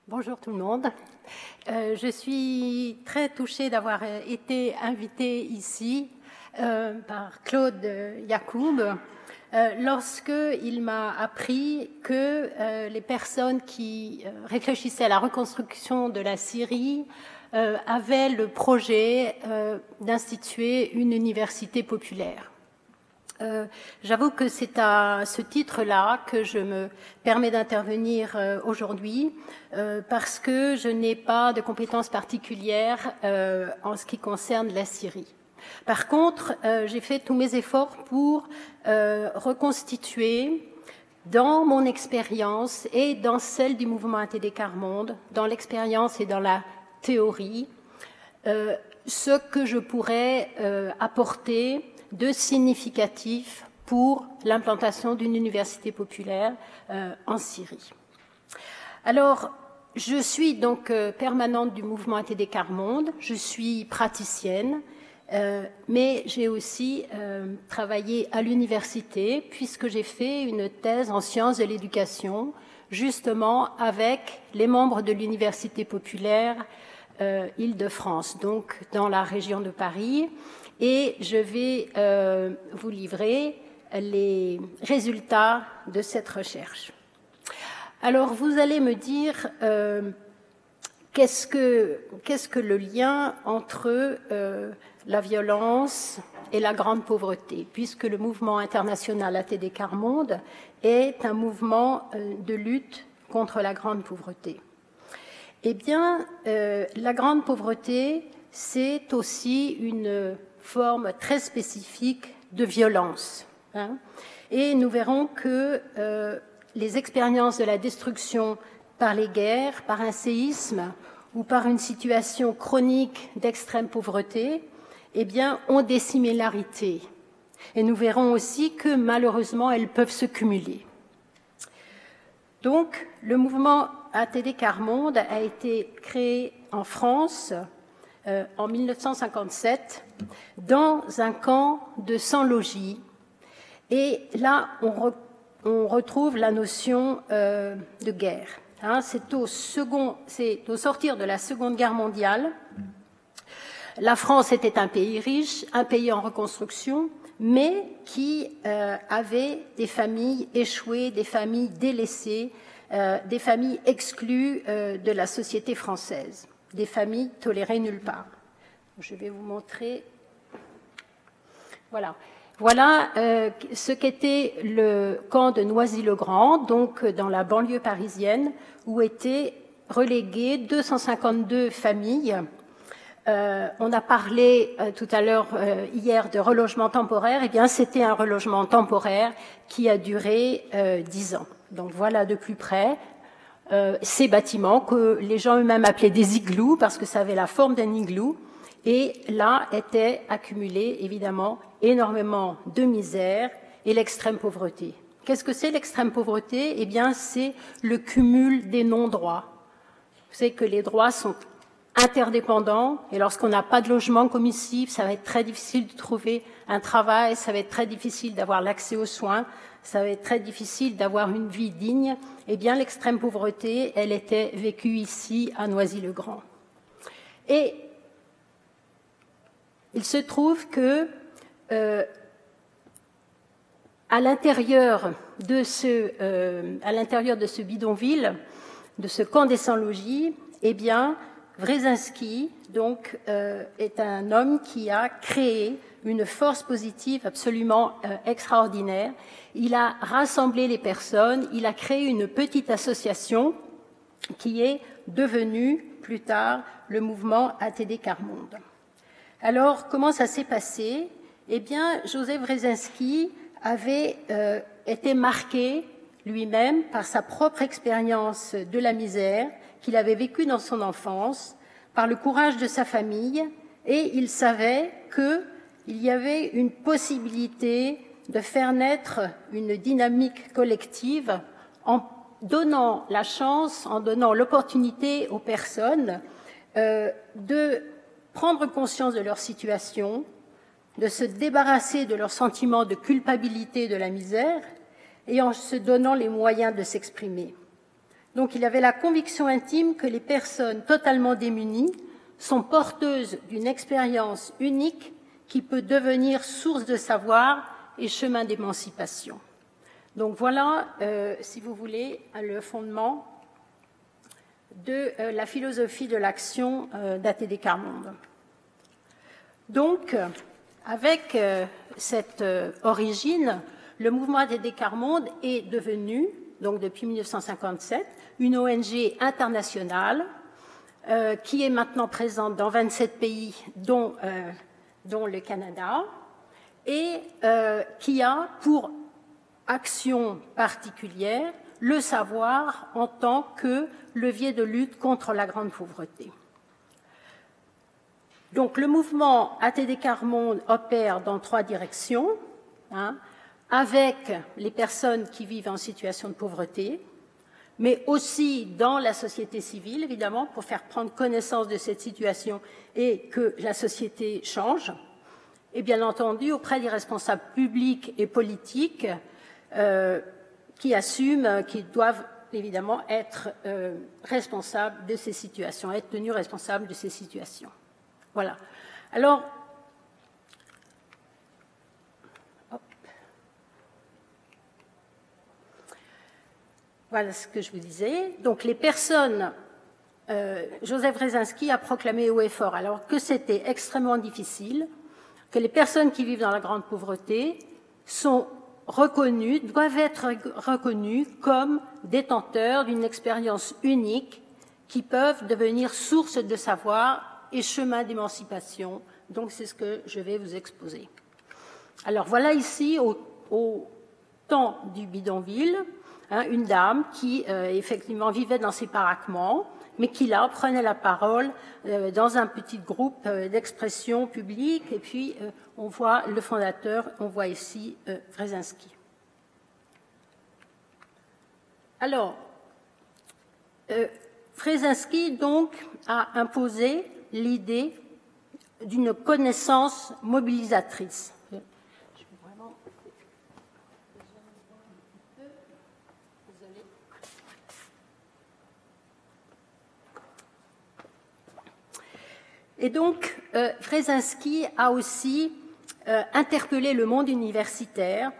Bonjour tout le monde. Je suis très touchée d'avoir été invitée ici par Claude Yacoub lorsqu'il m'a appris que les personnes qui réfléchissaient à la reconstruction de la Syrie avaient le projet d'instituer une université populaire. J'avoue que c'est à ce titre-là que je me permets d'intervenir aujourd'hui parce que je n'ai pas de compétences particulières en ce qui concerne la Syrie. Par contre, j'ai fait tous mes efforts pour reconstituer dans mon expérience et dans celle du mouvement ATD Quart Monde, dans l'expérience et dans la théorie, ce que je pourrais apporter de significatif pour l'implantation d'une université populaire en Syrie. Alors, je suis donc permanente du mouvement ATD Quart Monde, je suis praticienne, mais j'ai aussi travaillé à l'université puisque j'ai fait une thèse en sciences de l'éducation, justement avec les membres de l'université populaire Île-de-France, donc dans la région de Paris. Et je vais vous livrer les résultats de cette recherche. Alors, vous allez me dire qu'est-ce que le lien entre la violence et la grande pauvreté, puisque le mouvement international ATD Quart Monde est un mouvement de lutte contre la grande pauvreté. Eh bien, la grande pauvreté, c'est aussi une forme très spécifique de violence. Et nous verrons que les expériences de la destruction par les guerres, par un séisme ou par une situation chronique d'extrême pauvreté, eh bien, ont des similarités. Et nous verrons aussi que malheureusement, elles peuvent se cumuler. Donc, le mouvement ATD Quart Monde a été créé en France en 1957 dans un camp de sans-logis. Et là, on retrouve la notion de guerre. C'est au sortir de la Seconde Guerre mondiale. La France était un pays riche, un pays en reconstruction, mais qui avait des familles échouées, des familles délaissées, des familles exclues de la société française, des familles tolérées nulle part. Je vais vous montrer. Voilà. Voilà ce qu'était le camp de Noisy-le-Grand, donc dans la banlieue parisienne, où étaient reléguées 252 familles. On a parlé tout à l'heure, hier, de relogement temporaire. Eh bien, c'était un relogement temporaire qui a duré 10 ans. Donc voilà de plus près ces bâtiments que les gens eux-mêmes appelaient des igloos parce que ça avait la forme d'un igloo. Et là était accumulé, évidemment, énormément de misère et l'extrême pauvreté. Qu'est-ce que c'est l'extrême pauvreté? Eh bien, c'est le cumul des non-droits. Vous savez que les droits sont interdépendants et lorsqu'on n'a pas de logement comme ici, ça va être très difficile de trouver un travail, ça va être très difficile d'avoir l'accès aux soins, ça va être très difficile d'avoir une vie digne. Eh bien, l'extrême pauvreté, elle était vécue ici à Noisy-le-Grand. Et il se trouve que à l'intérieur de ce bidonville, de ce camp des sans-logis, eh bien, Wresinski, donc, est un homme qui a créé une force positive absolument extraordinaire. Il a rassemblé les personnes, il a créé une petite association qui est devenue plus tard le mouvement ATD Quart Monde. Alors, comment ça s'est passé? Eh bien, Joseph Wresinski avait été marqué lui-même par sa propre expérience de la misère qu'il avait vécue dans son enfance, par le courage de sa famille, et il savait qu'il y avait une possibilité de faire naître une dynamique collective en donnant la chance, en donnant l'opportunité aux personnes de prendre conscience de leur situation, de se débarrasser de leur sentiment de culpabilité de la misère et en se donnant les moyens de s'exprimer. Donc il avait la conviction intime que les personnes totalement démunies sont porteuses d'une expérience unique qui peut devenir source de savoir et chemin d'émancipation. Donc voilà, si vous voulez, le fondement de la philosophie de l'action d'A.T.D. Carmonde. Donc, avec cette origine, le mouvement A.T.D. Carmonde est devenu, donc depuis 1957, une ONG internationale qui est maintenant présente dans 27 pays, dont le Canada, et qui a pour action particulière le savoir en tant que levier de lutte contre la grande pauvreté. Donc le mouvement A.T.D. Carmonde opère dans 3 directions, avec les personnes qui vivent en situation de pauvreté, mais aussi dans la société civile, évidemment, pour faire prendre connaissance de cette situation et que la société change, et bien entendu auprès des responsables publics et politiques qui assument, qui doivent évidemment être responsables de ces situations, être tenus responsables de ces situations. Voilà. Alors, voilà ce que je vous disais. Donc, les personnes, Joseph Wresinski a proclamé haut et fort, alors que c'était extrêmement difficile, que les personnes qui vivent dans la grande pauvreté sont reconnues, doivent être reconnues comme détenteurs d'une expérience unique qui peuvent devenir source de savoir et chemin d'émancipation. Donc, c'est ce que je vais vous exposer. Alors, voilà ici, au temps du bidonville, une dame qui, effectivement, vivait dans ses baraquements, mais qui, là, prenait la parole dans un petit groupe d'expression publique. Et puis, on voit le fondateur, on voit ici Wresinski. Alors, Wresinski, donc, a imposé l'idée d'une connaissance mobilisatrice. Et donc, Wresinski a aussi interpellé le monde universitaire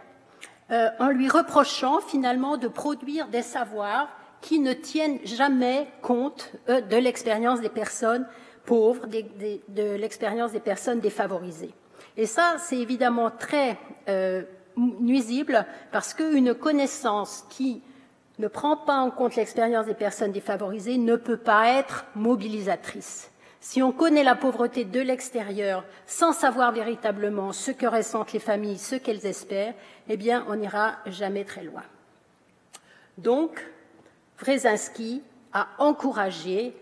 en lui reprochant finalement de produire des savoirs qui ne tiennent jamais compte de l'expérience des personnes pauvres, de l'expérience des personnes défavorisées. Et ça, c'est évidemment très nuisible parce qu'une connaissance qui ne prend pas en compte l'expérience des personnes défavorisées ne peut pas être mobilisatrice. Si on connaît la pauvreté de l'extérieur sans savoir véritablement ce que ressentent les familles, ce qu'elles espèrent, eh bien, on n'ira jamais très loin. Donc, Wresinski a encouragé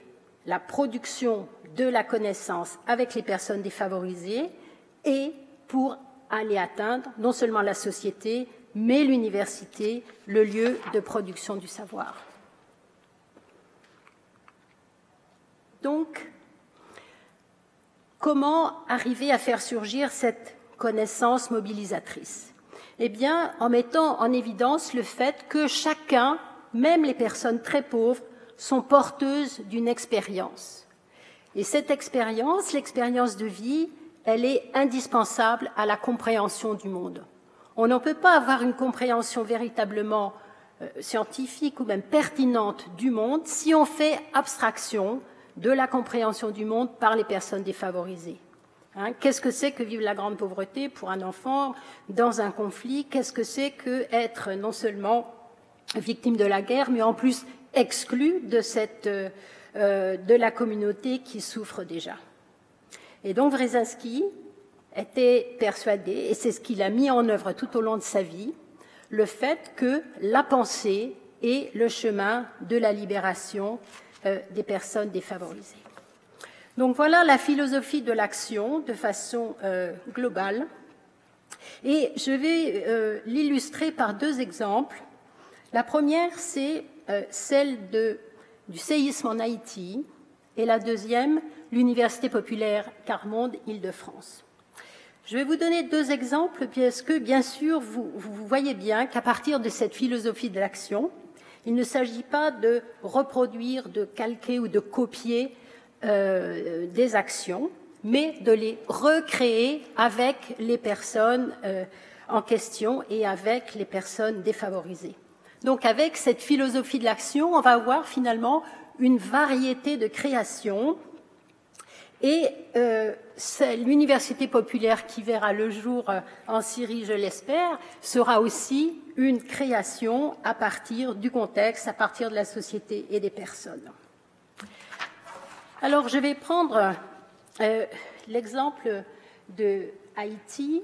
la production de la connaissance avec les personnes défavorisées et pour aller atteindre non seulement la société, mais l'université, le lieu de production du savoir. Donc, comment arriver à faire surgir cette connaissance mobilisatrice? Eh bien, en mettant en évidence le fait que chacun, même les personnes très pauvres, sont porteuses d'une expérience. Et cette expérience, l'expérience de vie, elle est indispensable à la compréhension du monde. On ne peut pas avoir une compréhension véritablement scientifique ou même pertinente du monde si on fait abstraction de la compréhension du monde par les personnes défavorisées. Qu'est-ce que c'est que vivre la grande pauvreté pour un enfant dans un conflit? Qu'est-ce que c'est que être non seulement victime de la guerre, mais en plus exclu de la communauté qui souffre déjà? Et donc Wresinski était persuadé, et c'est ce qu'il a mis en œuvre tout au long de sa vie, le fait que la pensée est le chemin de la libération des personnes défavorisées. Donc voilà la philosophie de l'action de façon globale. Et je vais l'illustrer par 2 exemples. La première, c'est celle du séisme en Haïti, et la deuxième, l'Université populaire Carmonde Île-de-France. Je vais vous donner 2 exemples, parce que, bien sûr, vous voyez bien qu'à partir de cette philosophie de l'action, Il ne s'agit pas de reproduire, de calquer ou de copier des actions, mais de les recréer avec les personnes en question et avec les personnes défavorisées. Donc avec cette philosophie de l'action, on va avoir finalement une variété de créations et l'université populaire qui verra le jour en Syrie, je l'espère, sera aussi une création à partir du contexte, à partir de la société et des personnes. Alors je vais prendre l'exemple de Haïti.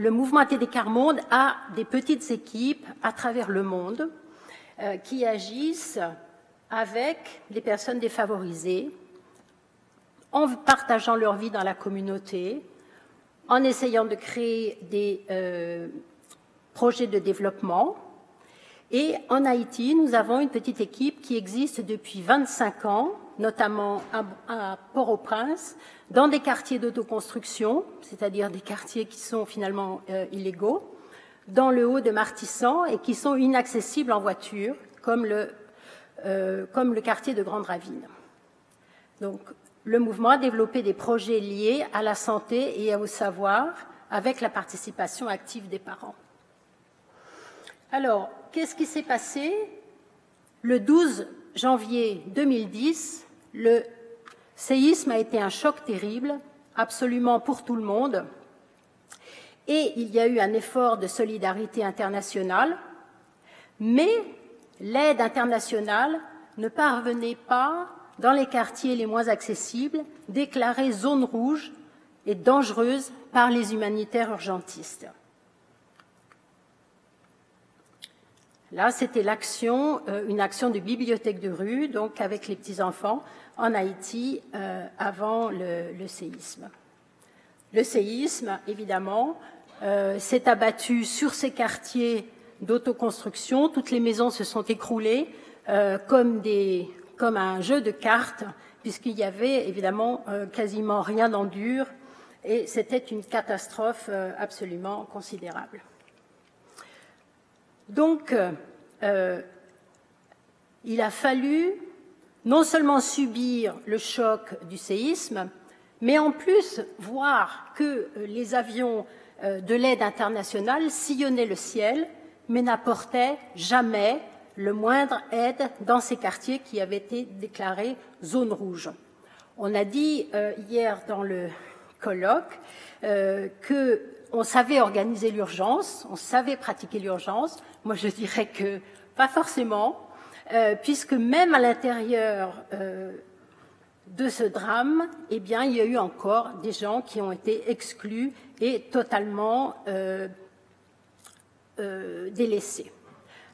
Le mouvement ATD Quart Monde a des petites équipes à travers le monde qui agissent avec les personnes défavorisées, en partageant leur vie dans la communauté, en essayant de créer des projets de développement. Et en Haïti, nous avons une petite équipe qui existe depuis 25 ans, notamment à Port-au-Prince, dans des quartiers d'autoconstruction, c'est-à-dire des quartiers qui sont finalement illégaux, dans le haut de Martissan et qui sont inaccessibles en voiture, comme le quartier de Grande Ravine. Donc, le mouvement a développé des projets liés à la santé et au savoir, avec la participation active des parents. Alors, qu'est-ce qui s'est passé? Le 12 janvier 2010, le séisme a été un choc terrible, absolument pour tout le monde, et il y a eu un effort de solidarité internationale, mais l'aide internationale ne parvenait pas, dans les quartiers les moins accessibles, déclarés zones rouges et dangereuses par les humanitaires urgentistes. Là, c'était une action de bibliothèque de rue, donc avec les petits-enfants, en Haïti, avant le séisme. Le séisme, évidemment, s'est abattu sur ces quartiers d'autoconstruction. Toutes les maisons se sont écroulées comme un jeu de cartes, puisqu'il y avait évidemment quasiment rien en dur, et c'était une catastrophe absolument considérable. Donc, il a fallu non seulement subir le choc du séisme, mais en plus voir que les avions de l'aide internationale sillonnaient le ciel, mais n'apportaient jamais le moindre aide dans ces quartiers qui avaient été déclarés zone rouge. On a dit hier dans le colloque qu'on savait organiser l'urgence, on savait pratiquer l'urgence. Moi, je dirais que pas forcément, puisque même à l'intérieur de ce drame, eh bien, il y a eu encore des gens qui ont été exclus et totalement délaissés.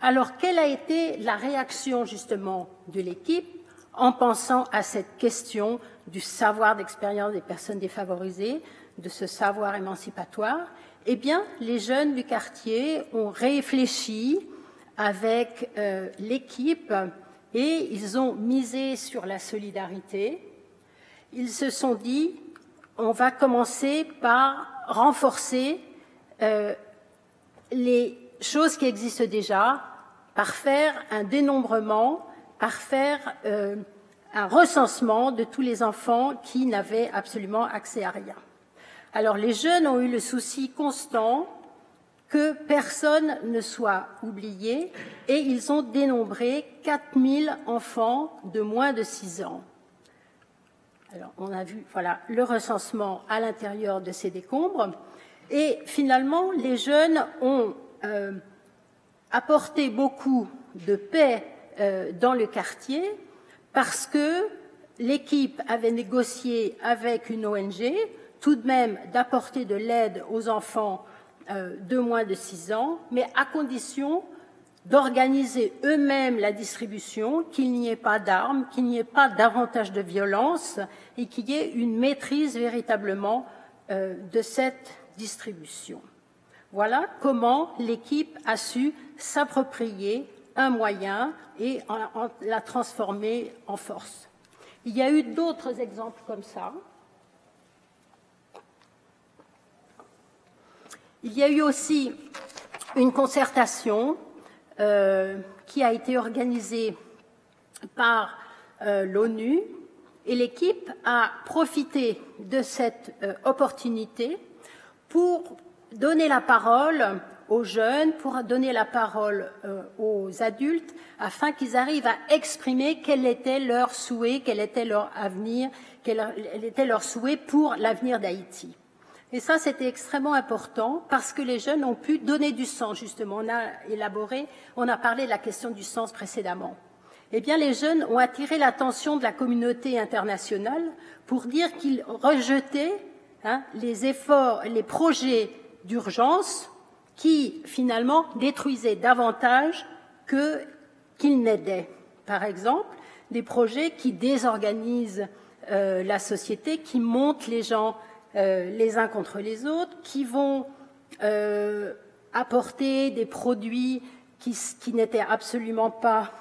Alors, quelle a été la réaction justement de l'équipe en pensant à cette question du savoir d'expérience des personnes défavorisées, de ce savoir émancipatoire? Eh bien, les jeunes du quartier ont réfléchi avec l'équipe et ils ont misé sur la solidarité. Ils se sont dit, on va commencer par renforcer les choses qui existent déjà, par faire un dénombrement, par faire un recensement de tous les enfants qui n'avaient absolument accès à rien. Alors les jeunes ont eu le souci constant que personne ne soit oublié et ils ont dénombré 4000 enfants de moins de 6 ans. Alors on a vu voilà, le recensement à l'intérieur de ces décombres et finalement les jeunes ont apporté beaucoup de paix dans le quartier parce que l'équipe avait négocié avec une ONG tout de même d'apporter de l'aide aux enfants de moins de 6 ans, mais à condition d'organiser eux-mêmes la distribution, qu'il n'y ait pas d'armes, qu'il n'y ait pas davantage de violence et qu'il y ait une maîtrise véritablement de cette distribution. Voilà comment l'équipe a su s'approprier un moyen et la transformer en force. Il y a eu d'autres exemples comme ça. Il y a eu aussi une concertation qui a été organisée par l'ONU, et l'équipe a profité de cette opportunité pour donner la parole aux jeunes, pour donner la parole aux adultes, afin qu'ils arrivent à exprimer quel était leur souhait, quel était leur avenir, quel était leur souhait pour l'avenir d'Haïti. Et ça, c'était extrêmement important parce que les jeunes ont pu donner du sens, justement. On a parlé de la question du sens précédemment. Eh bien, les jeunes ont attiré l'attention de la communauté internationale pour dire qu'ils rejetaient les efforts, les projets d'urgence qui, finalement, détruisaient davantage qu'ils n'aidaient. Par exemple, des projets qui désorganisent la société, qui montent les gens les uns contre les autres, qui vont apporter des produits qui n'étaient absolument pas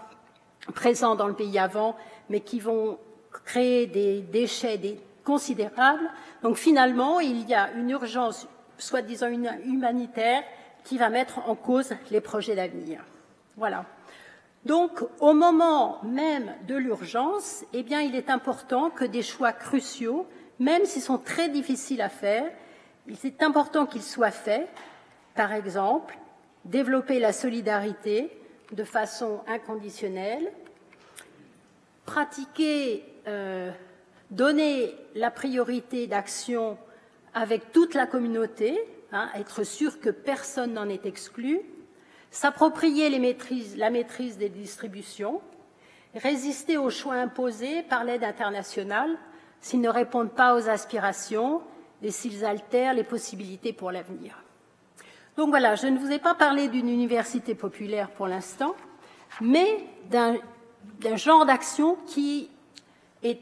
présents dans le pays avant, mais qui vont créer des déchets considérables. Donc finalement, il y a une urgence, soi-disant humanitaire, qui va mettre en cause les projets d'avenir. Voilà. Donc, au moment même de l'urgence, eh bien, il est important que des choix cruciaux, même s'ils sont très difficiles à faire, il est important qu'ils soient faits. Par exemple, développer la solidarité de façon inconditionnelle, pratiquer, donner la priorité d'action avec toute la communauté, être sûr que personne n'en est exclu, s'approprier la maîtrise des distributions, résister aux choix imposés par l'aide internationale s'ils ne répondent pas aux aspirations et s'ils altèrent les possibilités pour l'avenir. Donc voilà, je ne vous ai pas parlé d'une université populaire pour l'instant, mais d'un genre d'action qui est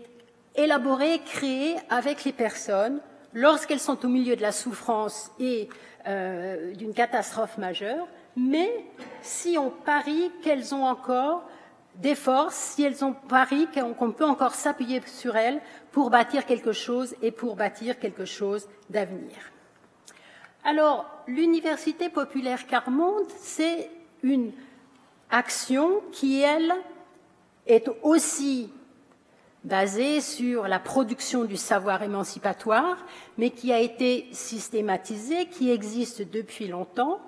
élaboré, créé avec les personnes lorsqu'elles sont au milieu de la souffrance et d'une catastrophe majeure, mais si on parie qu'elles ont encore des forces, si elles ont pari qu'on peut encore s'appuyer sur elles pour bâtir quelque chose et pour bâtir quelque chose d'avenir. Alors, l'Université populaire Quart-Monde, c'est une action qui, elle, est aussi basée sur la production du savoir émancipatoire, mais qui a été systématisée, qui existe depuis longtemps,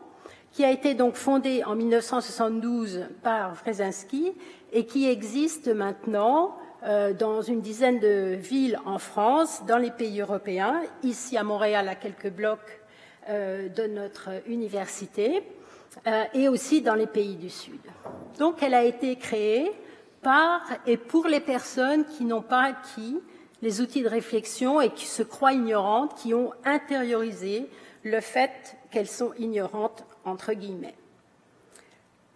qui a été donc fondée en 1972 par Brzezinski et qui existe maintenant dans une dizaine de villes en France, dans les pays européens, ici à Montréal, à quelques blocs de notre université, et aussi dans les pays du Sud. Donc, elle a été créée par et pour les personnes qui n'ont pas acquis les outils de réflexion et qui se croient ignorantes, qui ont intériorisé le fait qu'elles sont ignorantes, entre guillemets.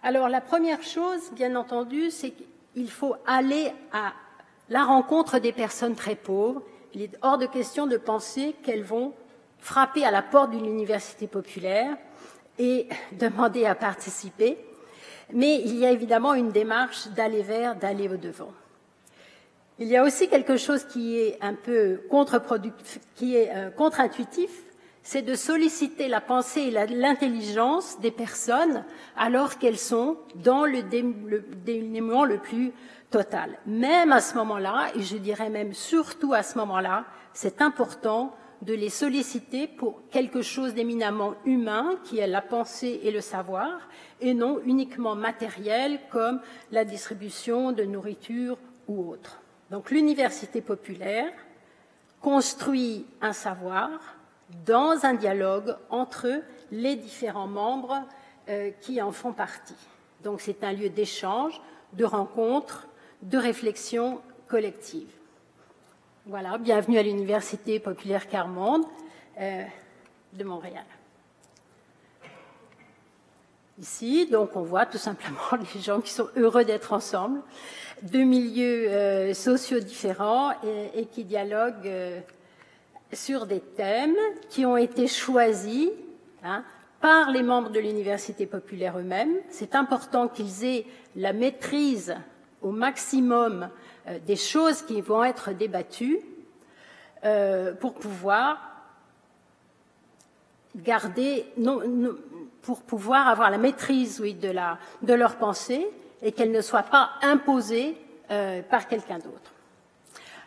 Alors, la première chose, bien entendu, c'est qu'il faut aller à la rencontre des personnes très pauvres. Il est hors de question de penser qu'elles vont frapper à la porte d'une université populaire et demander à participer. Mais il y a évidemment une démarche d'aller vers, d'aller au-devant. Il y a aussi quelque chose qui est un peu contre-productif, qui est contre-intuitif, c'est de solliciter la pensée et l'intelligence des personnes alors qu'elles sont dans le dénuement le plus total. Même à ce moment-là, et je dirais même surtout à ce moment-là, c'est important de les solliciter pour quelque chose d'éminemment humain, qui est la pensée et le savoir, et non uniquement matériel, comme la distribution de nourriture ou autre. Donc l'université populaire construit un savoir dans un dialogue entre les différents membres qui en font partie. Donc c'est un lieu d'échange, de rencontre, de réflexion collective. Voilà, bienvenue à l'Université populaire Quart-Monde de Montréal. Ici, donc, on voit tout simplement les gens qui sont heureux d'être ensemble, de milieux sociaux différents et qui dialoguent sur des thèmes qui ont été choisis par les membres de l'Université populaire eux-mêmes. C'est important qu'ils aient la maîtrise au maximum des choses qui vont être débattues pour pouvoir garder, pour pouvoir avoir la maîtrise, oui, de leur pensée et qu'elle ne soit pas imposée par quelqu'un d'autre.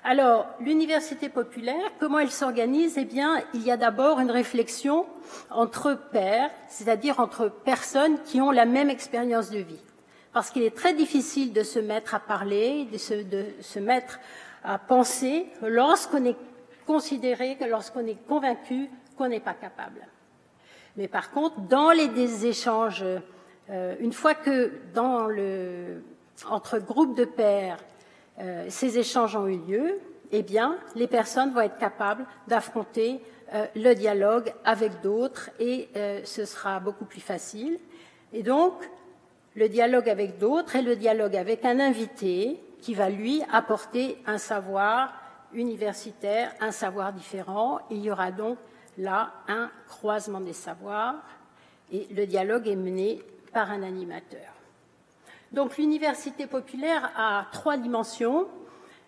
Alors, l'université populaire, comment elle s'organise? Eh bien, il y a d'abord une réflexion entre pairs, c'est-à-dire entre personnes qui ont la même expérience de vie. Parce qu'il est très difficile de se mettre à parler, de se mettre à penser lorsqu'on est considéré, lorsqu'on est convaincu qu'on n'est pas capable. Mais par contre, dans des échanges, une fois que entre groupes de pairs, ces échanges ont eu lieu, eh bien, les personnes vont être capables d'affronter le dialogue avec d'autres et ce sera beaucoup plus facile. Et donc, le dialogue avec d'autres et le dialogue avec un invité qui va, lui, apporter un savoir universitaire, un savoir différent. Il y aura donc là un croisement des savoirs et le dialogue est mené par un animateur. Donc l'université populaire a 3 dimensions.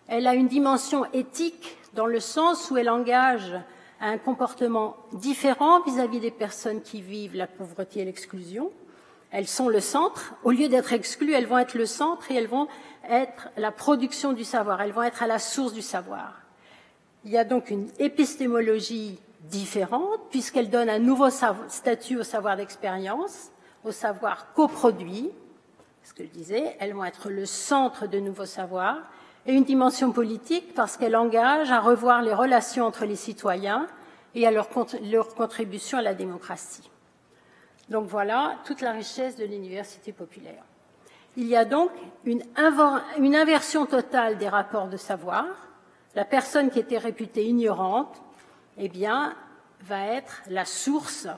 Elle a une dimension éthique dans le sens où elle engage un comportement différent vis-à-vis des personnes qui vivent la pauvreté et l'exclusion. Elles sont le centre. Au lieu d'être exclues, elles vont être le centre et elles vont être la production du savoir. Elles vont être à la source du savoir. Il y a donc une épistémologie différente puisqu'elle donne un nouveau statut au savoir d'expérience, au savoir coproduit. Ce que je disais, elles vont être le centre de nouveaux savoirs, et une dimension politique parce qu'elle engage à revoir les relations entre les citoyens et à leur contribution à la démocratie. Donc voilà toute la richesse de l'université populaire. Il y a donc une inversion totale des rapports de savoir. La personne qui était réputée ignorante, eh bien, va être la source,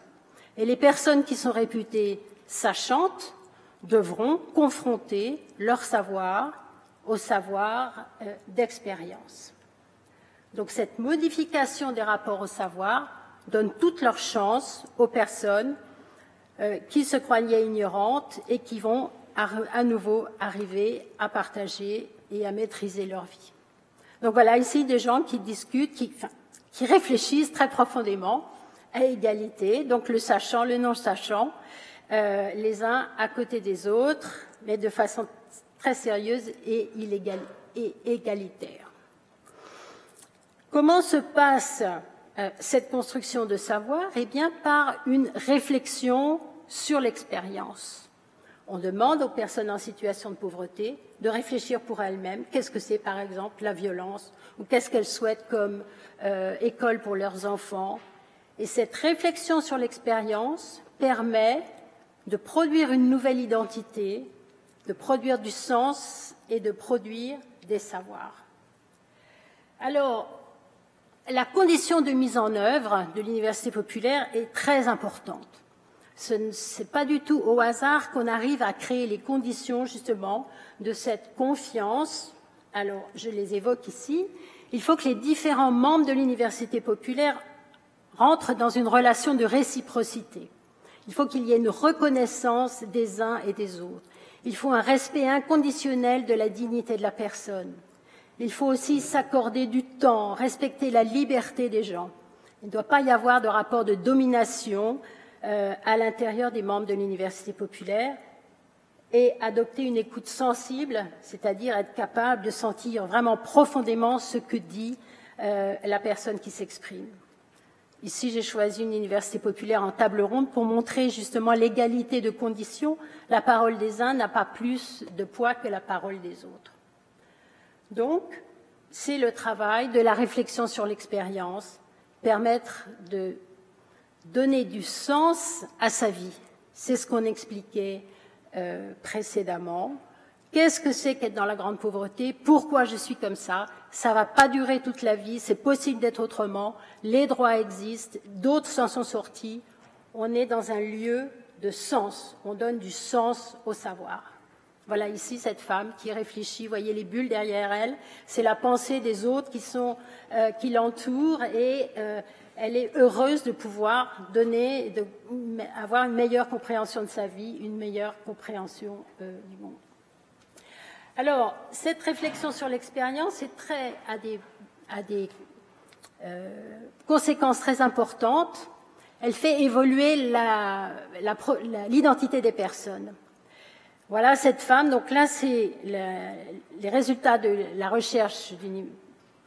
et les personnes qui sont réputées sachantes devront confronter leur savoir au savoir d'expérience. Donc cette modification des rapports au savoir donne toute leur chance aux personnes qui se croyaient ignorantes et qui vont à nouveau arriver à partager et à maîtriser leur vie. Donc voilà ici des gens qui discutent, qui réfléchissent très profondément à égalité, donc le sachant, le non-sachant, les uns à côté des autres, mais de façon très sérieuse et égalitaire. Comment se passe cette construction de savoir? Eh bien, par une réflexion sur l'expérience. On demande aux personnes en situation de pauvreté de réfléchir pour elles-mêmes. Qu'est-ce que c'est, par exemple, la violence? Ou qu'est-ce qu'elles souhaitent comme école pour leurs enfants? Et cette réflexion sur l'expérience permet de produire une nouvelle identité, de produire du sens et de produire des savoirs. Alors, la condition de mise en œuvre de l'université populaire est très importante. Ce n'est pas du tout au hasard qu'on arrive à créer les conditions, justement, de cette confiance. Alors, je les évoque ici. Il faut que les différents membres de l'université populaire rentrent dans une relation de réciprocité. Il faut qu'il y ait une reconnaissance des uns et des autres. Il faut un respect inconditionnel de la dignité de la personne. Il faut aussi s'accorder du temps, respecter la liberté des gens. Il ne doit pas y avoir de rapport de domination à l'intérieur des membres de l'université populaire et adopter une écoute sensible, c'est-à-dire être capable de sentir vraiment profondément ce que dit la personne qui s'exprime. Ici, j'ai choisi une université populaire en table ronde pour montrer justement l'égalité de conditions. La parole des uns n'a pas plus de poids que la parole des autres. Donc, c'est le travail de la réflexion sur l'expérience, permettre de donner du sens à sa vie. C'est ce qu'on expliquait précédemment. Qu'est-ce que c'est qu'être dans la grande pauvreté? Pourquoi je suis comme ça? Ça ne va pas durer toute la vie, c'est possible d'être autrement. Les droits existent, d'autres s'en sont sortis. On est dans un lieu de sens, on donne du sens au savoir. Voilà ici cette femme qui réfléchit, vous voyez les bulles derrière elle, c'est la pensée des autres qui l'entourent et elle est heureuse de pouvoir donner, avoir une meilleure compréhension de sa vie, une meilleure compréhension du monde. Alors, cette réflexion sur l'expérience a des conséquences très importantes. elle fait évoluer l'identité des personnes. Voilà cette femme. Donc là, c'est les résultats de la recherche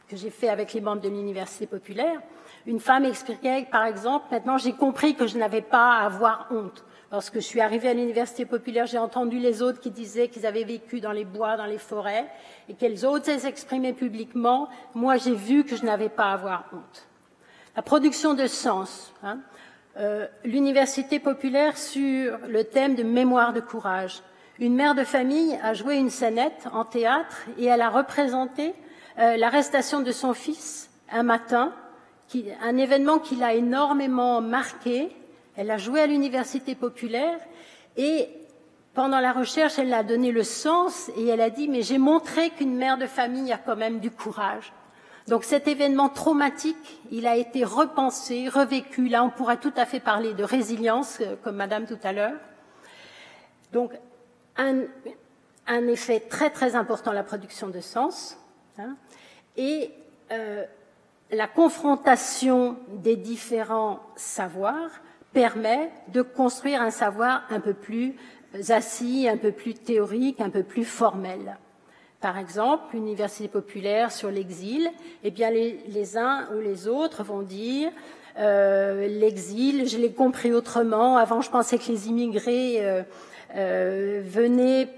que j'ai fait avec les membres de l'Université populaire. Une femme expliquait, par exemple, maintenant j'ai compris que je n'avais pas à avoir honte. Lorsque je suis arrivée à l'Université populaire, j'ai entendu les autres qui disaient qu'ils avaient vécu dans les bois, dans les forêts, et qu'elles osaient s'exprimer publiquement. Moi, j'ai vu que je n'avais pas à avoir honte. La production de sens. L'Université populaire sur le thème de mémoire de courage. Une mère de famille a joué une scénette en théâtre et elle a représenté l'arrestation de son fils un matin, un événement qui l'a énormément marqué. Elle a joué à l'Université populaire et pendant la recherche, elle a donné le sens et elle a dit « mais j'ai montré qu'une mère de famille a quand même du courage ». Donc cet événement traumatique, il a été repensé, revécu. Là, on pourrait tout à fait parler de résilience, comme Madame tout à l'heure. Donc un effet très très important, la production de sens. Et la confrontation des différents savoirs permet de construire un savoir un peu plus assis, un peu plus théorique, un peu plus formel. Par exemple, l'Université populaire sur l'exil, eh bien les uns ou les autres vont dire l'exil, je l'ai compris autrement. Avant, je pensais que les immigrés venaient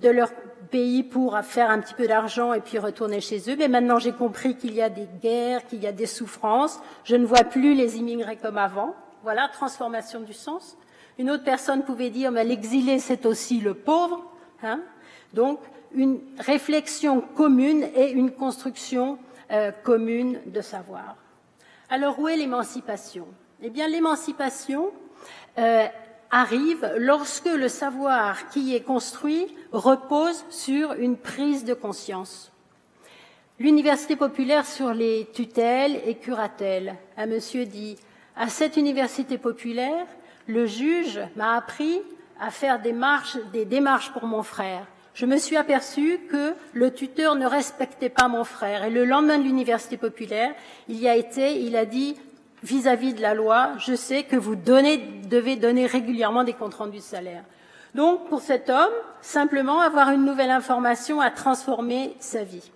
de leur pays pour faire un petit peu d'argent et puis retourner chez eux. Mais maintenant, j'ai compris qu'il y a des guerres, qu'il y a des souffrances. Je ne vois plus les immigrés comme avant. Voilà, transformation du sens. Une autre personne pouvait dire, mais l'exilé, c'est aussi le pauvre. Donc, une réflexion commune et une construction commune de savoir. Alors, où est l'émancipation? Eh bien, l'émancipation arrive lorsque le savoir qui est construit repose sur une prise de conscience. L'Université populaire sur les tutelles et curatelles. Un monsieur dit, à cette université populaire, le juge m'a appris à faire des démarches pour mon frère. Je me suis aperçu que le tuteur ne respectait pas mon frère. Et le lendemain de l'Université populaire, il a dit, vis-à-vis de la loi, je sais que vous devez donner régulièrement des comptes rendus de salaire. Donc, pour cet homme, simplement avoir une nouvelle information a transformé sa vie.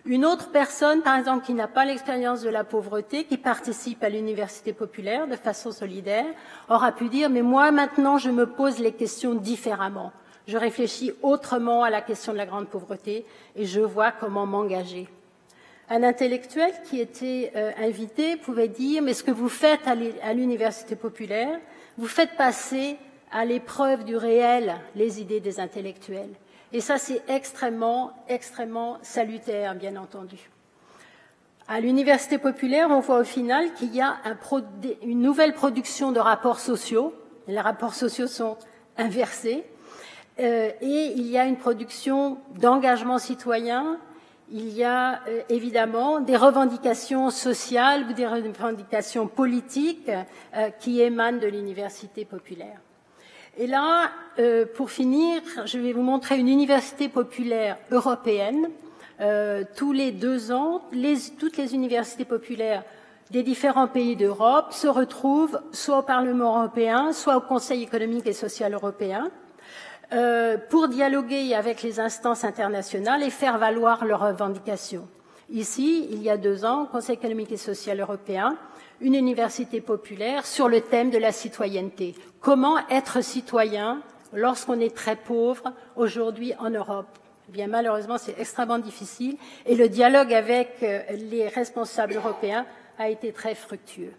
Une autre personne, par exemple, qui n'a pas l'expérience de la pauvreté, qui participe à l'Université populaire de façon solidaire, aura pu dire, mais moi, maintenant, je me pose les questions différemment. Je réfléchis autrement à la question de la grande pauvreté et je vois comment m'engager. Un intellectuel qui était invité pouvait dire « mais ce que vous faites à l'Université populaire, vous faites passer à l'épreuve du réel les idées des intellectuels. » Et ça, c'est extrêmement, extrêmement salutaire, bien entendu. À l'Université populaire, on voit au final qu'il y a une nouvelle production de rapports sociaux. Les rapports sociaux sont inversés. Et il y a une production d'engagement citoyen. Il y a évidemment des revendications sociales ou des revendications politiques qui émanent de l'Université populaire. Et là, pour finir, je vais vous montrer une université populaire européenne. Tous les 2 ans, toutes les universités populaires des différents pays d'Europe se retrouvent soit au Parlement européen, soit au Conseil économique et social européen, pour dialoguer avec les instances internationales et faire valoir leurs revendications. Ici, il y a 2 ans, au Conseil économique et social européen, une université populaire sur le thème de la citoyenneté. Comment être citoyen lorsqu'on est très pauvre aujourd'hui en Europe? Eh bien, malheureusement, c'est extrêmement difficile et le dialogue avec les responsables européens a été très fructueux.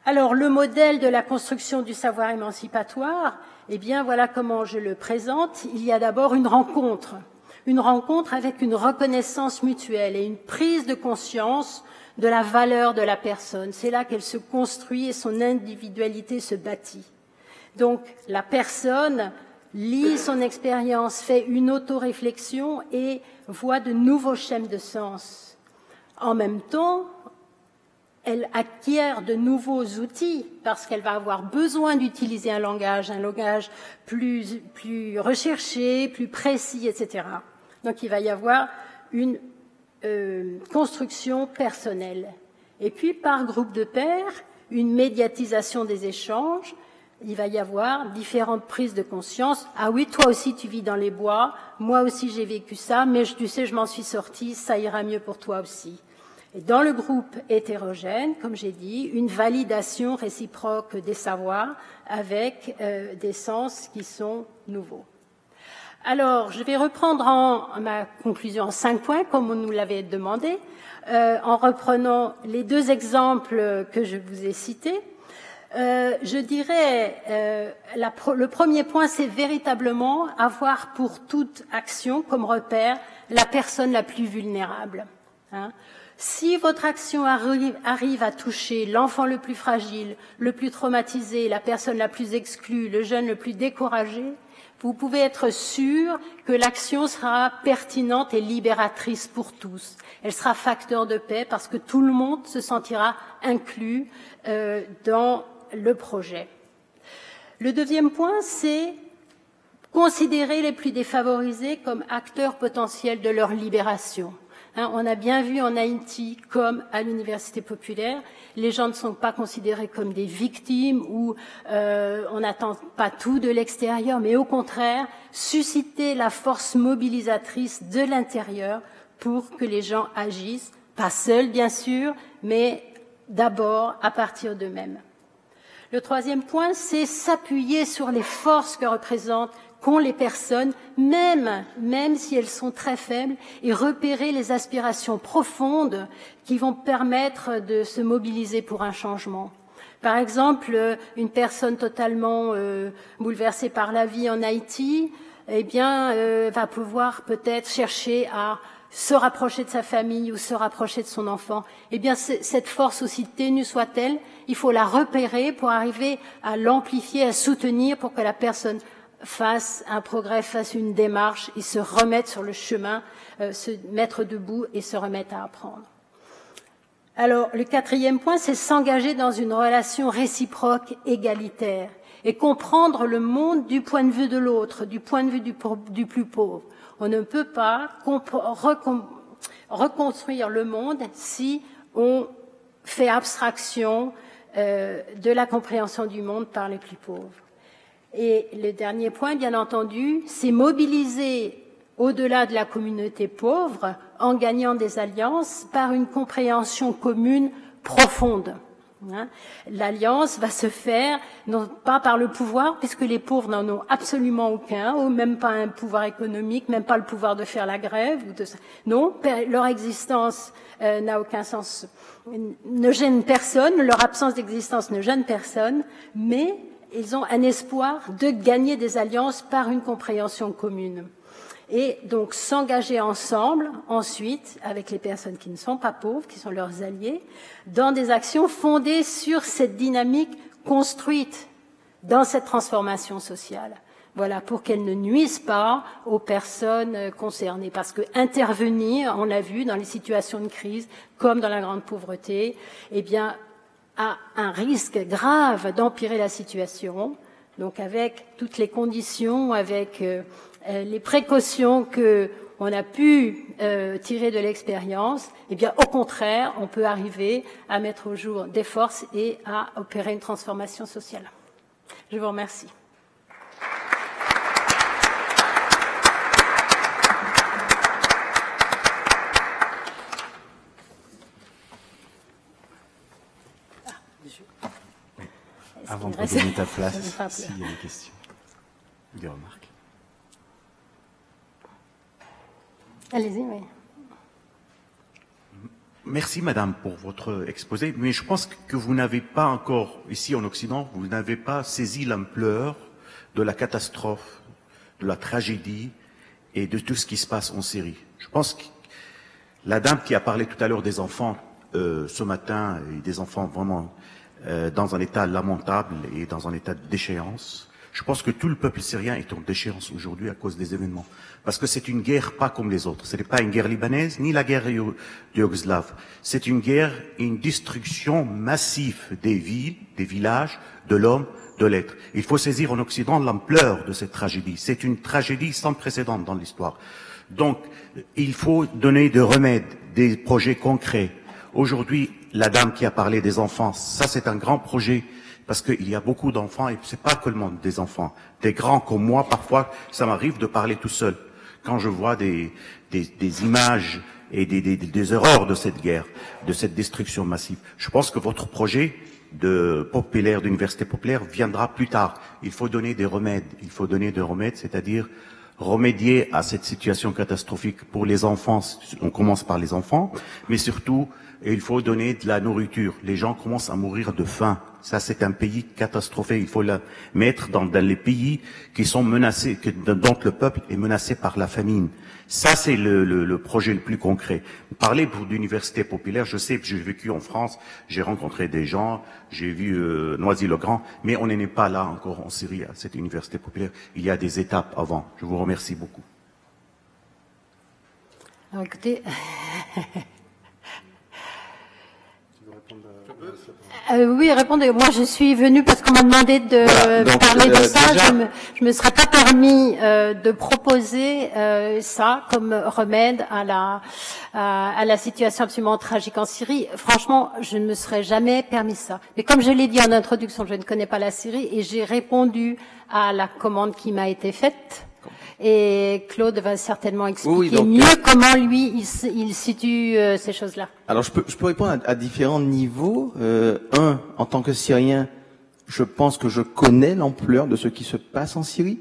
Alors, le modèle de la construction du savoir émancipatoire, eh bien, voilà comment je le présente. Il y a d'abord une rencontre avec une reconnaissance mutuelle et une prise de conscience de la valeur de la personne. C'est là qu'elle se construit et son individualité se bâtit. Donc, la personne lit son expérience, fait une autoréflexion et voit de nouveaux schèmes de sens. En même temps, elle acquiert de nouveaux outils parce qu'elle va avoir besoin d'utiliser un langage plus recherché, plus précis, etc. Donc, il va y avoir une construction personnelle. Et puis, par groupe de pairs, une médiatisation des échanges. Il va y avoir différentes prises de conscience. Ah oui, toi aussi tu vis dans les bois, moi aussi j'ai vécu ça, mais tu sais, je m'en suis sortie, ça ira mieux pour toi aussi. Et dans le groupe hétérogène, comme j'ai dit, une validation réciproque des savoirs avec des sens qui sont nouveaux. Alors, je vais reprendre ma conclusion en 5 points, comme on nous l'avait demandé, en reprenant les 2 exemples que je vous ai cités. Je dirais, le premier point, c'est véritablement avoir pour toute action comme repère la personne la plus vulnérable. Hein. Si votre action arrive à toucher l'enfant le plus fragile, le plus traumatisé, la personne la plus exclue, le jeune le plus découragé, vous pouvez être sûr que l'action sera pertinente et libératrice pour tous. Elle sera facteur de paix parce que tout le monde se sentira inclus dans le projet. Le deuxième point, c'est considérer les plus défavorisés comme acteurs potentiels de leur libération. Hein, on a bien vu en Haïti, comme à l'Université populaire, les gens ne sont pas considérés comme des victimes ou on n'attend pas tout de l'extérieur, mais au contraire, susciter la force mobilisatrice de l'intérieur pour que les gens agissent, pas seuls bien sûr, mais d'abord à partir d'eux-mêmes. Le troisième point, c'est s'appuyer sur les forces qu'ont les personnes, même si elles sont très faibles, et repérer les aspirations profondes qui vont permettre de se mobiliser pour un changement. Par exemple, une personne totalement bouleversée par la vie en Haïti, eh bien, va pouvoir peut-être chercher à se rapprocher de sa famille ou se rapprocher de son enfant. Eh bien, cette force, aussi ténue soit-elle, il faut la repérer pour arriver à l'amplifier, à soutenir pour que la personne fasse un progrès, fasse une démarche et se remette sur le chemin, se mettre debout et se remettre à apprendre. Alors, le quatrième point, c'est s'engager dans une relation réciproque égalitaire et comprendre le monde du point de vue de l'autre, du point de vue du plus pauvre. On ne peut pas reconstruire le monde si on fait abstraction de la compréhension du monde par les plus pauvres. Et le dernier point, bien entendu, c'est mobiliser au-delà de la communauté pauvre en gagnant des alliances par une compréhension commune profonde. L'alliance va se faire non pas par le pouvoir, puisque les pauvres n'en ont absolument aucun, ou même pas un pouvoir économique, même pas le pouvoir de faire la grève. Non, leur existence n'a aucun sens, ne gêne personne, leur absence d'existence ne gêne personne, mais ils ont un espoir de gagner des alliances par une compréhension commune. Et donc s'engager ensemble, ensuite, avec les personnes qui ne sont pas pauvres, qui sont leurs alliés, dans des actions fondées sur cette dynamique construite dans cette transformation sociale. Voilà, pour qu'elles ne nuisent pas aux personnes concernées. Parce que intervenir, on l'a vu, dans les situations de crise, comme dans la grande pauvreté, eh bien, a un risque grave d'empirer la situation. Donc avec toutes les conditions, avec les précautions qu'on a pu tirer de l'expérience, eh bien, au contraire, on peut arriver à mettre au jour des forces et à opérer une transformation sociale. Je vous remercie. Avant de redonner ta place, s'il y a des questions, des remarques. Allez-y, oui. Merci, madame, pour votre exposé, mais je pense que vous n'avez pas encore, ici en Occident, vous n'avez pas saisi l'ampleur de la catastrophe, de la tragédie et de tout ce qui se passe en Syrie. Je pense que la dame qui a parlé tout à l'heure des enfants ce matin, et des enfants vraiment dans un état lamentable et dans un état de déchéance, je pense que tout le peuple syrien est en déchéance aujourd'hui à cause des événements. Parce que c'est une guerre pas comme les autres. Ce n'est pas une guerre libanaise, ni la guerre yougoslave. C'est une guerre, une destruction massive des villes, des villages, de l'homme, de l'être. Il faut saisir en Occident l'ampleur de cette tragédie. C'est une tragédie sans précédent dans l'histoire. Donc, il faut donner des remèdes, des projets concrets Aujourd'hui, la dame qui a parlé des enfants, ça c'est un grand projet, parce qu'il y a beaucoup d'enfants, et c'est pas que le monde des enfants. Des grands comme moi, parfois, ça m'arrive de parler tout seul. Quand je vois des images et des horreurs de cette guerre, de cette destruction massive, je pense que votre projet d'université populaire viendra plus tard. Il faut donner des remèdes. Il faut donner des remèdes, c'est-à-dire remédier à cette situation catastrophique pour les enfants. On commence par les enfants, mais surtout, il faut donner de la nourriture. Les gens commencent à mourir de faim. Ça, c'est un pays catastrophé. Il faut la mettre dans les pays qui sont menacés, dont le peuple est menacé par la famine. Ça, c'est le projet le plus concret. Parler pour l'université populaire, je sais, j'ai vécu en France, j'ai rencontré des gens, j'ai vu Noisy-le-Grand, mais on n'est pas là encore en Syrie, à cette université populaire. Il y a des étapes avant. Je vous remercie beaucoup. Alors, écoutez... oui, répondez. Moi, je suis venue parce qu'on m'a demandé de parler de ça. Déjà... Je me serais pas permis de proposer ça comme remède à la situation absolument tragique en Syrie. Franchement, je ne me serais jamais permis ça. Mais comme je l'ai dit en introduction, je ne connais pas la Syrie et j'ai répondu à la commande qui m'a été faite. Et Claude va certainement expliquer mieux comment lui il situe ces choses-là. Alors je peux répondre à différents niveaux. En tant que Syrien, je pense que je connais l'ampleur de ce qui se passe en Syrie.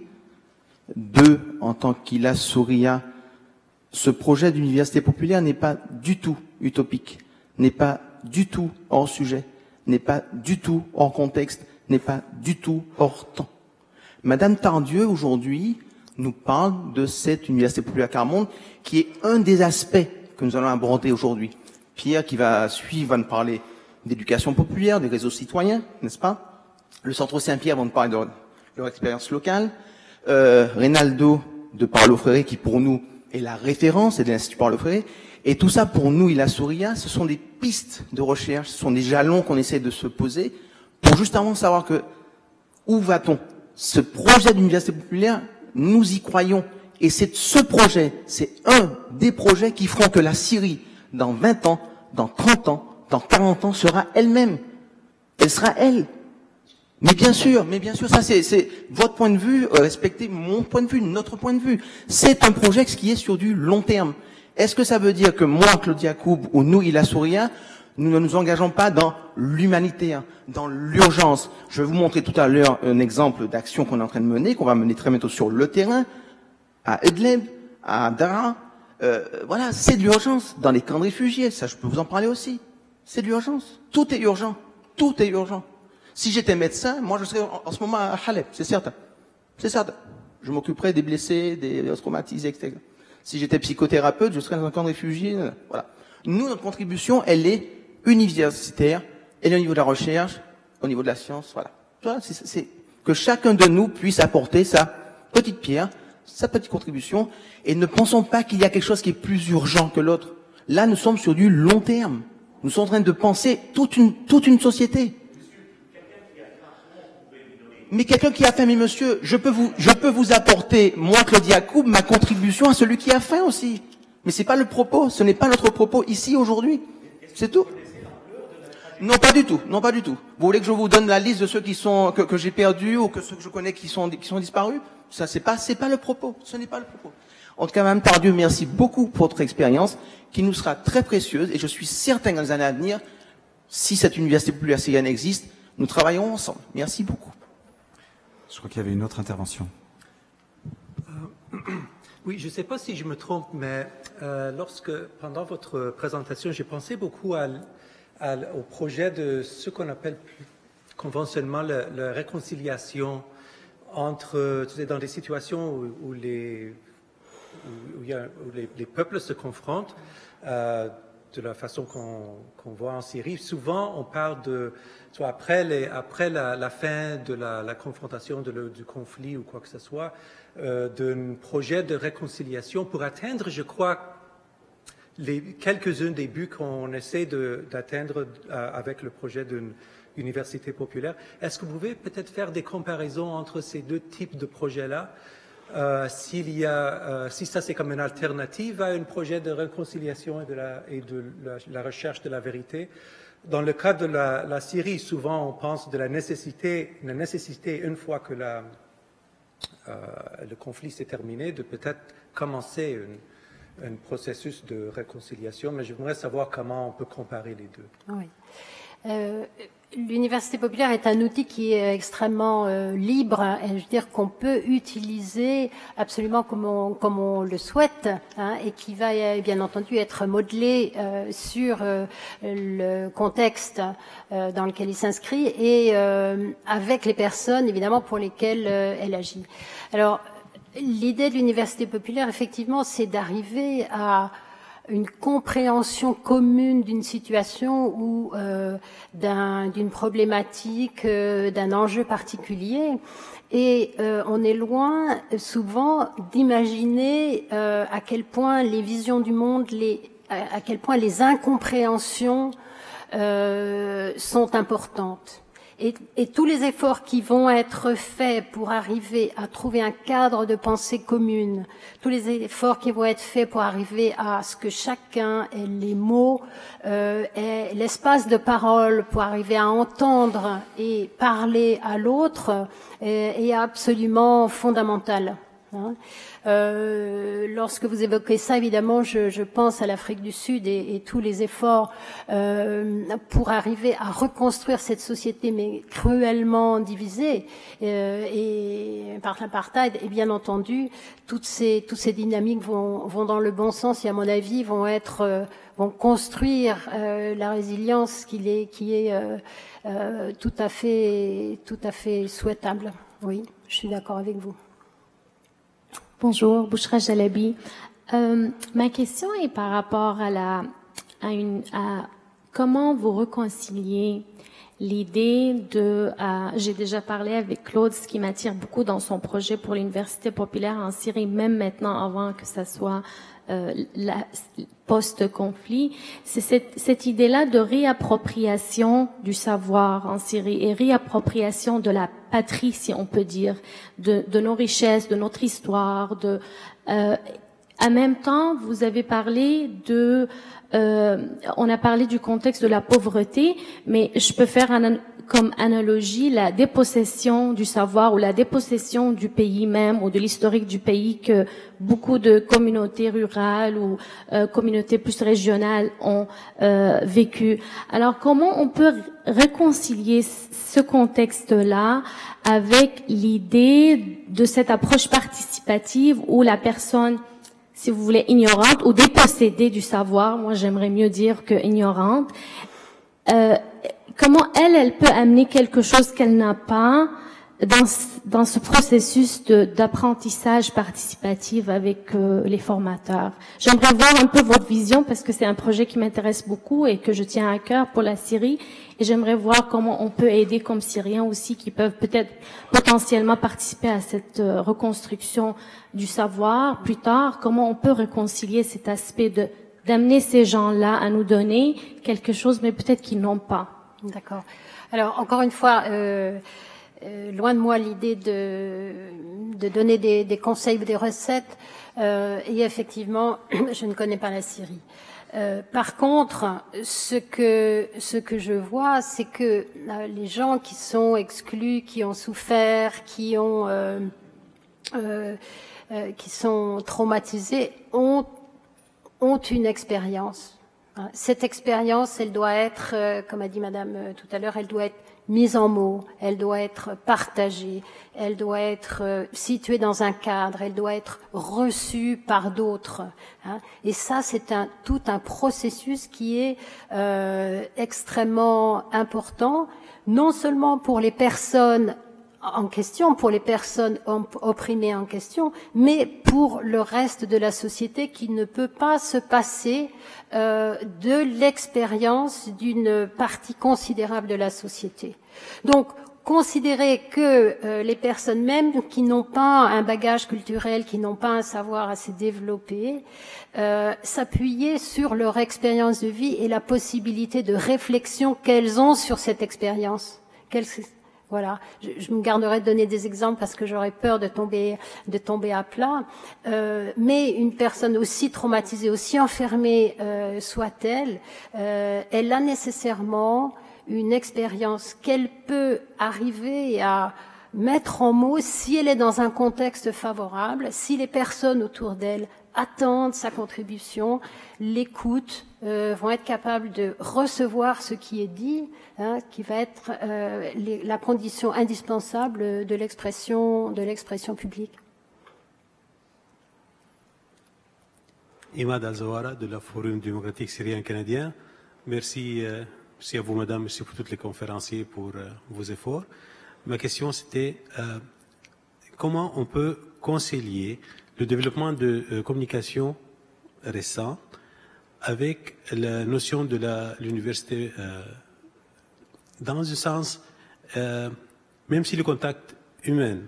2, en tant qu'Ila Souria, ce projet d'université populaire n'est pas du tout utopique, n'est pas du tout hors sujet, n'est pas du tout hors contexte, n'est pas du tout hors temps. Madame Tardieu, aujourd'hui, nous parle de cette université populaire Carmonde, qui est un des aspects que nous allons aborder aujourd'hui. Pierre, qui va suivre, va nous parler d'éducation populaire, des réseaux citoyens, n'est-ce pas? Le Centre Saint-Pierre va nous parler de leur expérience locale. Reynaldo de Paulo Freire, qui pour nous est la référence, et de l'Institut Paulo Freire. Et tout ça, pour nous, Ila Souria, ce sont des pistes de recherche, ce sont des jalons qu'on essaie de se poser pour justement savoir que où va-t-on? Ce projet d'université populaire, nous y croyons. Et c'est ce projet, c'est un des projets qui feront que la Syrie, dans 20 ans, dans 30 ans, dans 40 ans, sera elle-même. Elle sera elle. Mais bien sûr, ça c'est votre point de vue, respectez mon point de vue, notre point de vue. C'est un projet qui est sur du long terme. Est-ce que ça veut dire que moi, Claude Yacoub, ou nous, Ila Souria, nous ne nous engageons pas dans l'humanitaire, dans l'urgence? Je vais vous montrer tout à l'heure un exemple d'action qu'on est en train de mener, qu'on va mener très bientôt sur le terrain, à Idlib, à Daraa. Voilà, c'est de l'urgence. Dans les camps de réfugiés, ça je peux vous en parler aussi. C'est de l'urgence. Tout est urgent. Tout est urgent. Si j'étais médecin, moi je serais en ce moment à Halep, c'est certain. C'est certain. Je m'occuperais des blessés, des traumatisés, etc. Si j'étais psychothérapeute, je serais dans un camp de réfugiés. Voilà. Nous, notre contribution, elle est universitaire, elle est au niveau de la recherche, au niveau de la science, voilà. C'est que chacun de nous puisse apporter sa petite pierre, sa petite contribution, et ne pensons pas qu'il y a quelque chose qui est plus urgent que l'autre. Là, nous sommes sur du long terme. Nous sommes en train de penser toute une société. Mais quelqu'un qui a faim, mais monsieur, je peux vous apporter, moi, Claude Yacoub, ma contribution à celui qui a faim aussi. Mais c'est pas le propos, ce n'est pas notre propos ici, aujourd'hui. C'est tout. Non, pas du tout. Non, pas du tout. Vous voulez que je vous donne la liste de ceux qui sont, que j'ai perdus, ou que ceux que je connais qui sont disparus? Ça, c'est pas le propos. Ce n'est pas le propos. En tout cas, Mme Tardieu, merci beaucoup pour votre expérience, qui nous sera très précieuse, et je suis certain que dans les années à venir, si cette université populaire syrienne existe, nous travaillerons ensemble. Merci beaucoup. Je crois qu'il y avait une autre intervention. Oui, je ne sais pas si je me trompe, mais pendant votre présentation, j'ai pensé beaucoup au projet de ce qu'on appelle conventionnellement la réconciliation entre, dans des situations où les peuples se confrontent, de la façon qu'on voit en Syrie. Souvent, on parle de, soit après la fin de la confrontation, du conflit ou quoi que ce soit, d'un projet de réconciliation pour atteindre, je crois, quelques-uns des buts qu'on essaie d'atteindre avec le projet d'une université populaire. Est-ce que vous pouvez peut-être faire des comparaisons entre ces deux types de projets-là si ça c'est comme une alternative à un projet de réconciliation et de la recherche de la vérité. Dans le cas de la Syrie, souvent on pense de la nécessité une fois que le conflit s'est terminé, de peut-être commencer un processus de réconciliation, mais je voudrais savoir comment on peut comparer les deux. Oui. L'université populaire est un outil qui est extrêmement libre, et je veux dire qu'on peut utiliser absolument comme on le souhaite, hein, et qui va bien entendu être modelé sur le contexte dans lequel il s'inscrit et avec les personnes évidemment pour lesquelles elle agit. Alors l'idée de l'université populaire effectivement c'est d'arriver à une compréhension commune d'une situation ou d'une problématique, d'un enjeu particulier. Et on est loin souvent d'imaginer à quel point les visions du monde, à quel point les incompréhensions sont importantes. Et tous les efforts qui vont être faits pour arriver à trouver un cadre de pensée commune, tous les efforts qui vont être faits pour arriver à ce que chacun ait les mots, ait l'espace de parole pour arriver à entendre et parler à l'autre, est absolument fondamental. Hein. Lorsque vous évoquez ça, évidemment, je pense à l'Afrique du Sud et tous les efforts pour arriver à reconstruire cette société, mais cruellement divisée et par l'apartheid. Et bien entendu, toutes ces dynamiques vont dans le bon sens et à mon avis vont construire la résilience qui est tout à fait souhaitable. Oui, je suis d'accord avec vous. Bonjour, Bouchra Jalabi. Ma question est par rapport à comment vous réconciliez l'idée j'ai déjà parlé avec Claude, ce qui m'attire beaucoup dans son projet pour l'université populaire en Syrie, même maintenant avant que ça soit post-conflit, c'est cette idée-là de réappropriation du savoir en Syrie et réappropriation de la patrie, si on peut dire, de nos richesses, de notre histoire. En même temps, vous avez parlé on a parlé du contexte de la pauvreté, mais je peux faire comme analogie la dépossession du savoir ou la dépossession du pays même ou de l'historique du pays que beaucoup de communautés rurales ou communautés plus régionales ont vécu. Alors comment on peut réconcilier ce contexte-là avec l'idée de cette approche participative où la personne, si vous voulez, ignorante ou dépossédée du savoir, moi j'aimerais mieux dire que ignorante, comment elle peut amener quelque chose qu'elle n'a pas dans ce processus d'apprentissage participatif avec les formateurs. J'aimerais voir un peu votre vision parce que c'est un projet qui m'intéresse beaucoup et que je tiens à cœur pour la Syrie. Et j'aimerais voir comment on peut aider comme Syriens aussi qui peuvent peut-être potentiellement participer à cette reconstruction du savoir plus tard. Comment on peut réconcilier cet aspect d'amener ces gens-là à nous donner quelque chose, mais peut-être qu'ils n'ont pas. D'accord. Alors, encore une fois, loin de moi l'idée de donner des conseils ou des recettes. Et effectivement, je ne connais pas la Syrie. Par contre, ce que je vois, c'est que les gens qui sont exclus, qui ont souffert, qui sont traumatisés, ont une expérience. Cette expérience, elle doit être, comme a dit Madame tout à l'heure, elle doit être mise en mots, elle doit être partagée, elle doit être située dans un cadre, elle doit être reçue par d'autres. Hein. Et ça, c'est tout un processus qui est extrêmement important, non seulement pour les personnes en question, pour les personnes opprimées en question, mais pour le reste de la société qui ne peut pas se passer de l'expérience d'une partie considérable de la société. Donc, considérer que les personnes même qui n'ont pas un bagage culturel, qui n'ont pas un savoir assez développé, s'appuyer sur leur expérience de vie et la possibilité de réflexion qu'elles ont sur cette expérience. Voilà, je me garderai de donner des exemples parce que j'aurais peur de tomber à plat. Mais une personne aussi traumatisée, aussi enfermée soit-elle, elle a nécessairement une expérience qu'elle peut arriver à mettre en mots si elle est dans un contexte favorable, si les personnes autour d'elle attendent sa contribution, l'écoutent, vont être capables de recevoir ce qui est dit, qui va être la condition indispensable de l'expression publique. Imad Al-Zawara de la Forum démocratique syrien canadien. Merci, merci à vous, madame, merci pour tous les conférenciers pour vos efforts. Ma question, c'était comment on peut concilier le développement de communication récent avec la notion de l'université dans un sens, même si le contact humain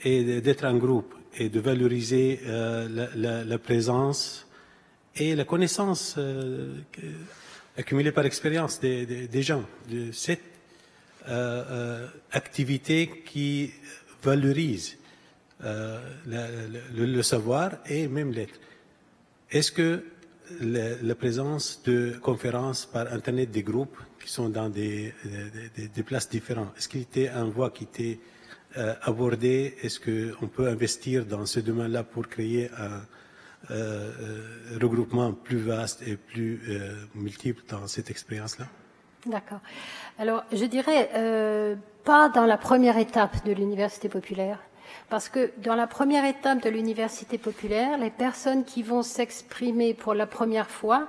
est d'être en groupe et de valoriser la présence et la connaissance accumulée par l'expérience des gens, de cette activité qui valorise le savoir et même l'être. Est-ce que la présence de conférences par Internet des groupes qui sont dans des places différentes, est-ce qu'il était un voie qui était abordée? Est-ce qu'on peut investir dans ce domaine-là pour créer un regroupement plus vaste et plus multiple dans cette expérience-là? D'accord. Alors, je dirais pas dans la première étape de l'université populaire. Parce que dans la première étape de l'université populaire, les personnes qui vont s'exprimer pour la première fois,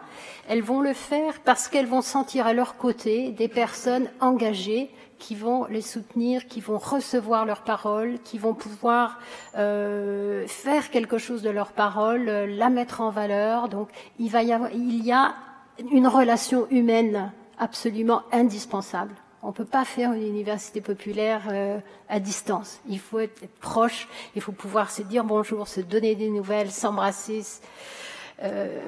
elles vont le faire parce qu'elles vont sentir à leur côté des personnes engagées qui vont les soutenir, qui vont recevoir leurs paroles, qui vont pouvoir faire quelque chose de leurs paroles, la mettre en valeur. Donc, il y a une relation humaine absolument indispensable. On ne peut pas faire une université populaire à distance. Il faut être proche, il faut pouvoir se dire bonjour, se donner des nouvelles, s'embrasser,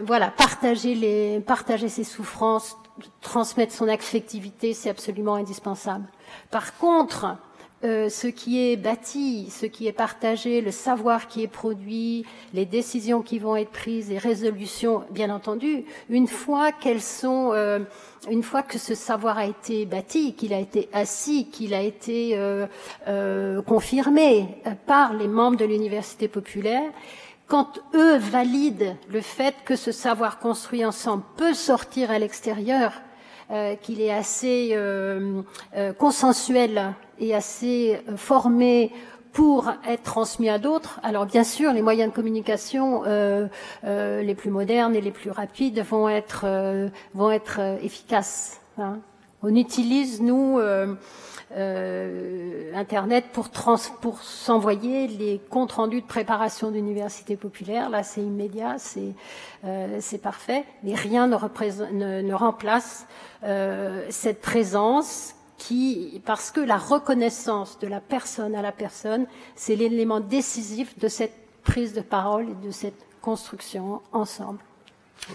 voilà, partager ses souffrances, transmettre son affectivité, c'est absolument indispensable. Par contre, ce qui est bâti, ce qui est partagé, le savoir qui est produit, les décisions qui vont être prises, les résolutions, bien entendu, une fois que ce savoir a été bâti, qu'il a été assis, qu'il a été confirmé par les membres de l'université populaire, quand eux valident le fait que ce savoir construit ensemble peut sortir à l'extérieur, qu'il est assez consensuel et assez formé pour être transmis à d'autres. Alors bien sûr, les moyens de communication les plus modernes et les plus rapides vont être efficaces. Hein. On utilise, nous, Internet pour s'envoyer les comptes rendus de préparation d'université populaire. Là, c'est immédiat, c'est parfait. Mais rien ne remplace cette présence parce que la reconnaissance de la personne à la personne, c'est l'élément décisif de cette prise de parole et de cette construction ensemble.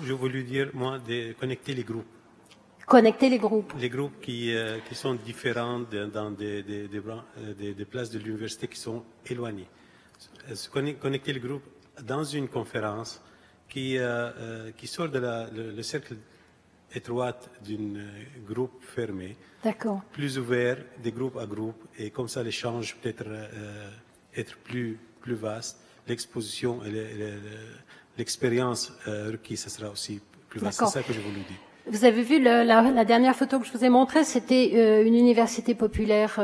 Je voulais dire, moi, de connecter les groupes. Connecter les groupes. Les groupes qui sont différents dans des places de l'université qui sont éloignées. Connecter les groupes dans une conférence qui sort de le cercle étroit d'un groupe fermé. D'accord. Plus ouvert, des groupes à groupes, et comme ça l'échange peut être plus vaste. L'exposition et l'expérience requise, ça sera aussi plus vaste. C'est ça que je voulais dire. Vous avez vu la dernière photo que je vous ai montrée, c'était une université populaire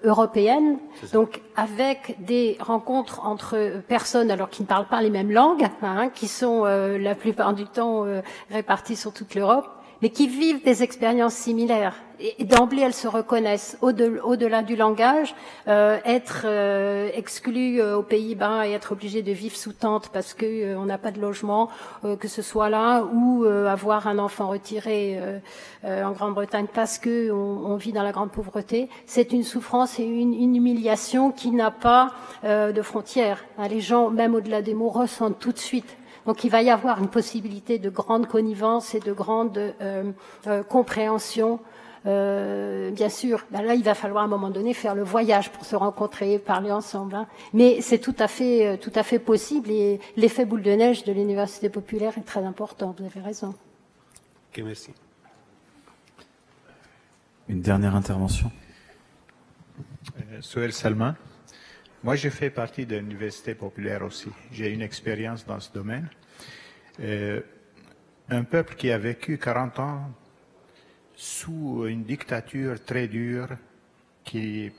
européenne, donc avec des rencontres entre personnes alors qui ne parlent pas les mêmes langues, hein, qui sont la plupart du temps réparties sur toute l'Europe, mais qui vivent des expériences similaires. Et d'emblée, elles se reconnaissent au-delà du langage, être exclu aux Pays-Bas et être obligé de vivre sous tente parce que on n'a pas de logement, que ce soit là, ou avoir un enfant retiré en Grande-Bretagne parce que on vit dans la grande pauvreté. C'est une souffrance et une humiliation qui n'a pas de frontières. Les gens, même au-delà des mots, ressentent tout de suite. Donc il va y avoir une possibilité de grande connivence et de grande compréhension, bien sûr, ben là, il va falloir à un moment donné faire le voyage pour se rencontrer, parler ensemble. Hein. Mais c'est tout à fait possible et l'effet boule de neige de l'université populaire est très important. Vous avez raison. Ok, merci. Une dernière intervention. Souel Salman. Moi, j'ai fait partie de l'université populaire aussi. J'ai une expérience dans ce domaine. Un peuple qui a vécu 40 ans sous une dictature très dure, qui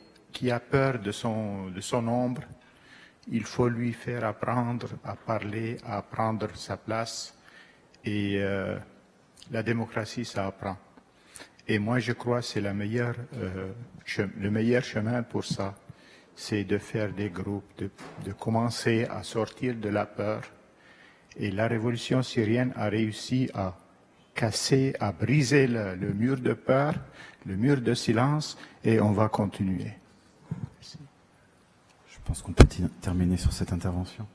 a peur de son ombre, il faut lui faire apprendre à parler, à prendre sa place. Et la démocratie, ça apprend. Et moi, je crois que c'est le meilleur chemin pour ça. C'est de faire des groupes, de commencer à sortir de la peur. Et la révolution syrienne a réussi à casser, à briser le mur de peur, le mur de silence, et on va continuer. Merci. Je pense qu'on peut terminer sur cette intervention.